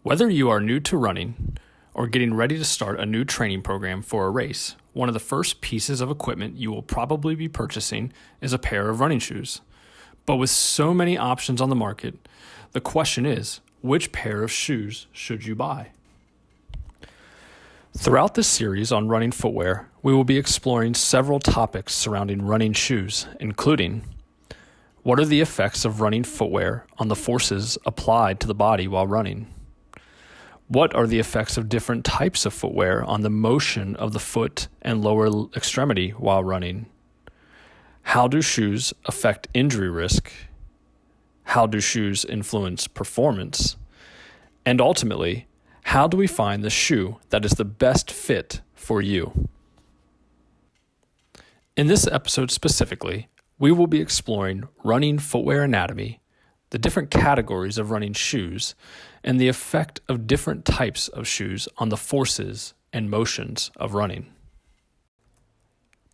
Whether you are new to running or getting ready to start a new training program for a race, one of the first pieces of equipment you will probably be purchasing is a pair of running shoes. But with so many options on the market, the question is, which pair of shoes should you buy? Throughout this series on running footwear, we will be exploring several topics surrounding running shoes, including what are the effects of running footwear on the forces applied to the body while running? What are the effects of different types of footwear on the motion of the foot and lower extremity while running? How do shoes affect injury risk? How do shoes influence performance? And ultimately, how do we find the shoe that is the best fit for you? In this episode specifically, we will be exploring running footwear anatomy, the different categories of running shoes, and the effect of different types of shoes on the forces and motions of running.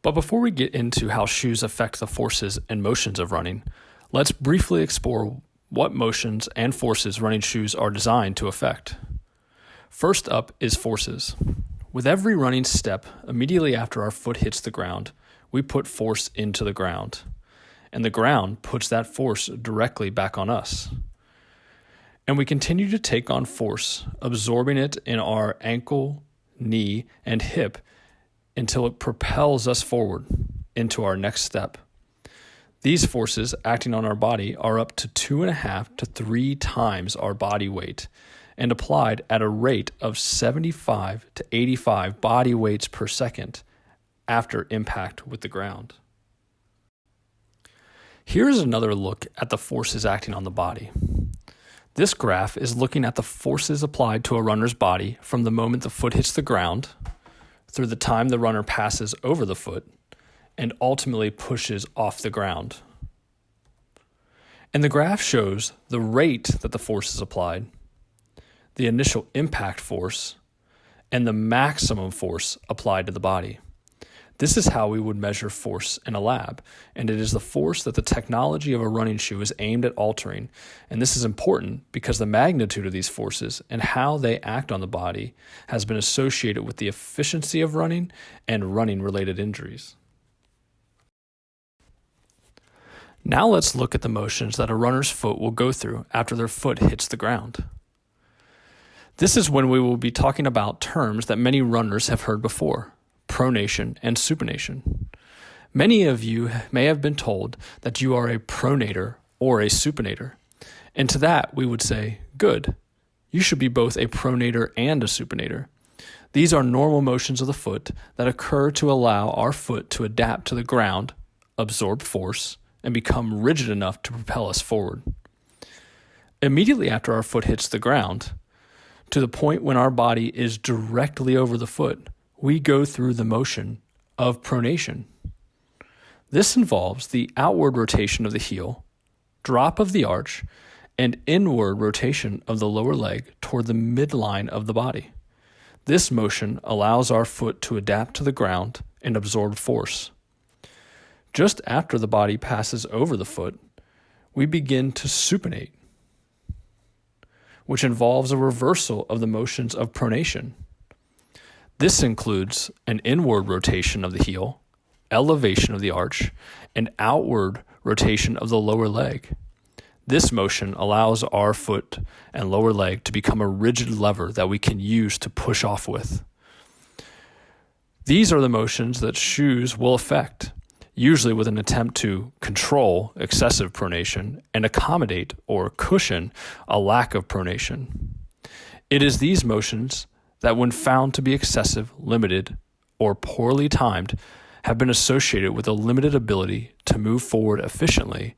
But before we get into how shoes affect the forces and motions of running, let's briefly explore what motions and forces running shoes are designed to affect. First up is forces. With every running step, immediately after our foot hits the ground, we put force into the ground, and the ground puts that force directly back on us. And we continue to take on force, absorbing it in our ankle, knee, and hip until it propels us forward into our next step. These forces acting on our body are up to 2.5 to 3 times our body weight and applied at a rate of 75 to 85 body weights per second after impact with the ground. Here is another look at the forces acting on the body. This graph is looking at the forces applied to a runner's body from the moment the foot hits the ground, through the time the runner passes over the foot, and ultimately pushes off the ground. And the graph shows the rate that the force is applied, the initial impact force, and the maximum force applied to the body. This is how we would measure force in a lab, and it is the force that the technology of a running shoe is aimed at altering. And this is important because the magnitude of these forces and how they act on the body has been associated with the efficiency of running and running-related injuries. Now let's look at the motions that a runner's foot will go through after their foot hits the ground. This is when we will be talking about terms that many runners have heard before: pronation and supination. Many of you may have been told that you are a pronator or a supinator. And to that, we would say, good. You should be both a pronator and a supinator. These are normal motions of the foot that occur to allow our foot to adapt to the ground, absorb force, and become rigid enough to propel us forward. Immediately after our foot hits the ground, to the point when our body is directly over the foot, we go through the motion of pronation. This involves the outward rotation of the heel, drop of the arch, and inward rotation of the lower leg toward the midline of the body. This motion allows our foot to adapt to the ground and absorb force. Just after the body passes over the foot, we begin to supinate, which involves a reversal of the motions of pronation. This includes an inward rotation of the heel, elevation of the arch, and outward rotation of the lower leg. This motion allows our foot and lower leg to become a rigid lever that we can use to push off with. These are the motions that shoes will affect, usually with an attempt to control excessive pronation and accommodate or cushion a lack of pronation. It is these motions that, when found to be excessive, limited, or poorly timed, have been associated with a limited ability to move forward efficiently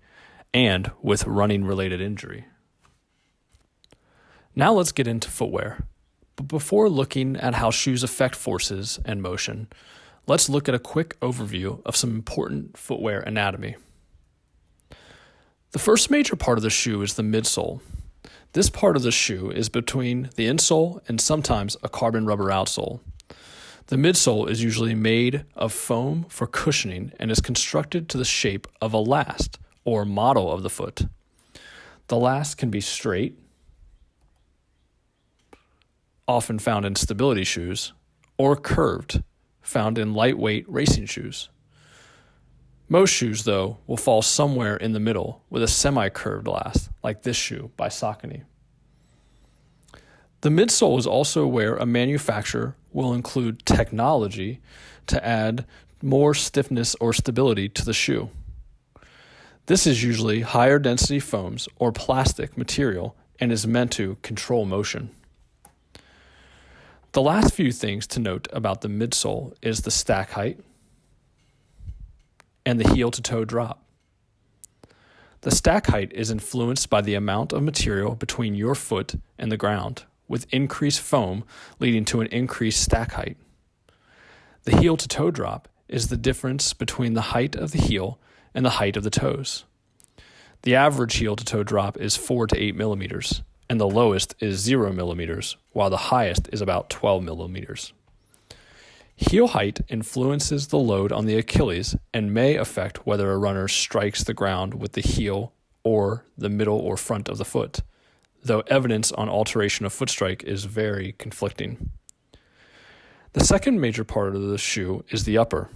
and with running-related injury. Now let's get into footwear. But before looking at how shoes affect forces and motion, let's look at a quick overview of some important footwear anatomy. The first major part of the shoe is the midsole. This part of the shoe is between the insole and sometimes a carbon rubber outsole. The midsole is usually made of foam for cushioning and is constructed to the shape of a last or model of the foot. The last can be straight, often found in stability shoes, or curved, found in lightweight racing shoes. Most shoes, though, will fall somewhere in the middle with a semi-curved last, like this shoe by Saucony. The midsole is also where a manufacturer will include technology to add more stiffness or stability to the shoe. This is usually higher density foams or plastic material and is meant to control motion. The last few things to note about the midsole is the stack height and the heel-to-toe drop. The stack height is influenced by the amount of material between your foot and the ground, with increased foam leading to an increased stack height. The heel-to-toe drop is the difference between the height of the heel and the height of the toes. The average heel-to-toe drop is 4 to 8 millimeters, and the lowest is 0 millimeters, while the highest is about 12 millimeters. Heel height influences the load on the Achilles and may affect whether a runner strikes the ground with the heel or the middle or front of the foot, though evidence on alteration of foot strike is very conflicting. The second major part of the shoe is the upper.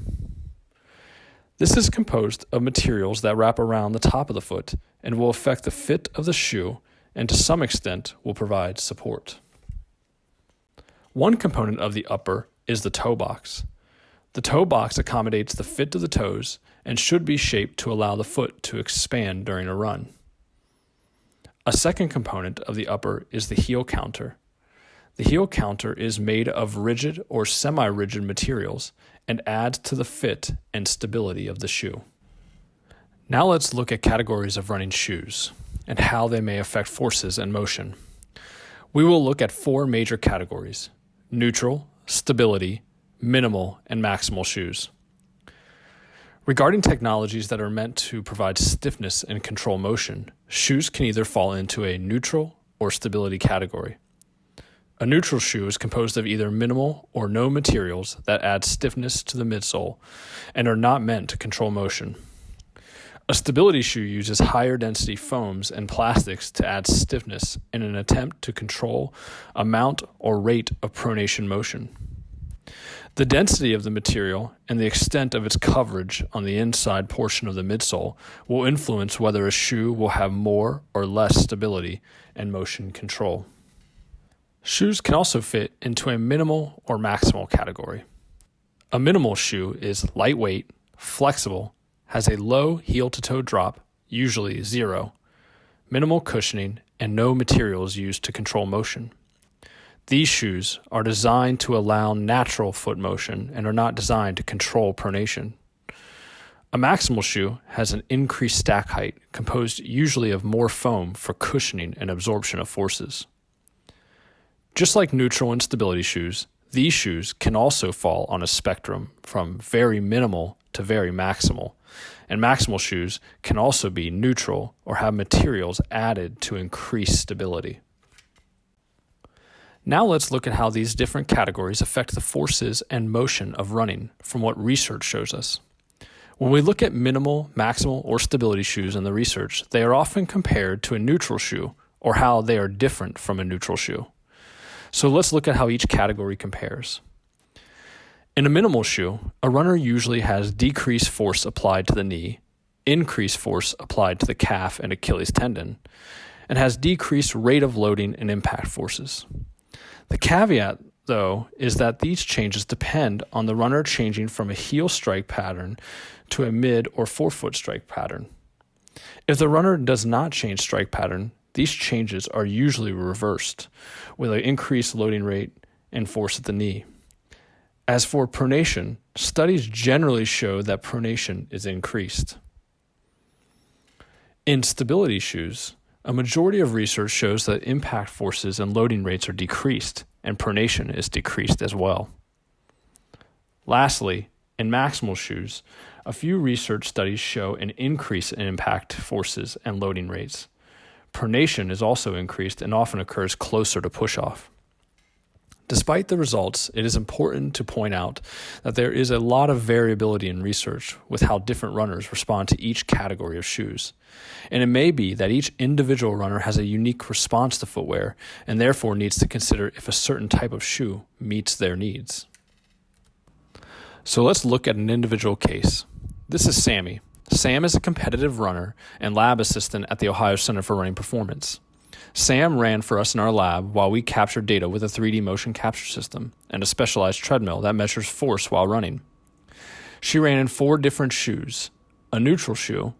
This is composed of materials that wrap around the top of the foot and will affect the fit of the shoe and to some extent will provide support. One component of the upper is the toe box. The toe box accommodates the fit of the toes and should be shaped to allow the foot to expand during a run. A second component of the upper is the heel counter. The heel counter is made of rigid or semi-rigid materials and adds to the fit and stability of the shoe. Now let's look at categories of running shoes and how they may affect forces and motion. We will look at 4 major categories: neutral, stability, minimal, and maximal shoes. Regarding technologies that are meant to provide stiffness and control motion, shoes can either fall into a neutral or stability category. A neutral shoe is composed of either minimal or no materials that add stiffness to the midsole and are not meant to control motion. A stability shoe uses higher density foams and plastics to add stiffness in an attempt to control amount or rate of pronation motion. The density of the material and the extent of its coverage on the inside portion of the midsole will influence whether a shoe will have more or less stability and motion control. Shoes can also fit into a minimal or maximal category. A minimal shoe is lightweight, flexible, has a low heel-to-toe drop, usually 0, minimal cushioning, and no materials used to control motion. These shoes are designed to allow natural foot motion and are not designed to control pronation. A maximal shoe has an increased stack height, composed usually of more foam for cushioning and absorption of forces. Just like neutral and stability shoes, these shoes can also fall on a spectrum from very minimal to very maximal, and maximal shoes can also be neutral or have materials added to increase stability. Now let's look at how these different categories affect the forces and motion of running from what research shows us. When we look at minimal, maximal, or stability shoes in the research, they are often compared to a neutral shoe or how they are different from a neutral shoe. So let's look at how each category compares. In a minimal shoe, a runner usually has decreased force applied to the knee, increased force applied to the calf and Achilles tendon, and has decreased rate of loading and impact forces. The caveat, though, is that these changes depend on the runner changing from a heel strike pattern to a mid or forefoot strike pattern. If the runner does not change strike pattern, these changes are usually reversed with an increased loading rate and force at the knee. As for pronation, studies generally show that pronation is increased. In stability shoes, a majority of research shows that impact forces and loading rates are decreased, and pronation is decreased as well. Lastly, in maximal shoes, a few research studies show an increase in impact forces and loading rates. Pronation is also increased and often occurs closer to push-off. Despite the results, it is important to point out that there is a lot of variability in research with how different runners respond to each category of shoes. And it may be that each individual runner has a unique response to footwear and therefore needs to consider if a certain type of shoe meets their needs. So let's look at an individual case. This is Sammy. Sam is a competitive runner and lab assistant at the Ohio Center for Running Performance. Sam ran for us in our lab while we captured data with a 3D motion capture system and a specialized treadmill that measures force while running. She ran in 4 different shoes: a neutral shoe,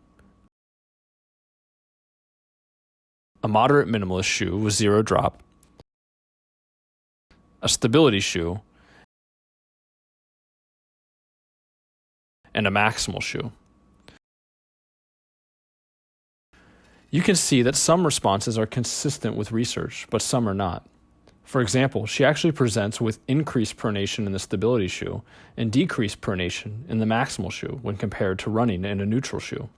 a moderate minimalist shoe with 0 drop, a stability shoe, and a maximal shoe. You can see that some responses are consistent with research, but some are not. For example, she actually presents with increased pronation in the stability shoe and decreased pronation in the maximal shoe when compared to running in a neutral shoe.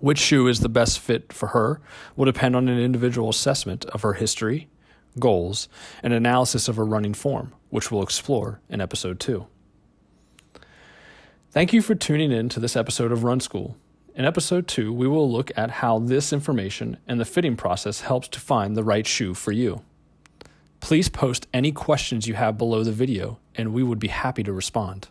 Which shoe is the best fit for her will depend on an individual assessment of her history, goals, and analysis of her running form, which we'll explore in episode 2. Thank you for tuning in to this episode of Run School. In episode 2, we will look at how this information and the fitting process helps to find the right shoe for you. Please post any questions you have below the video, and we would be happy to respond.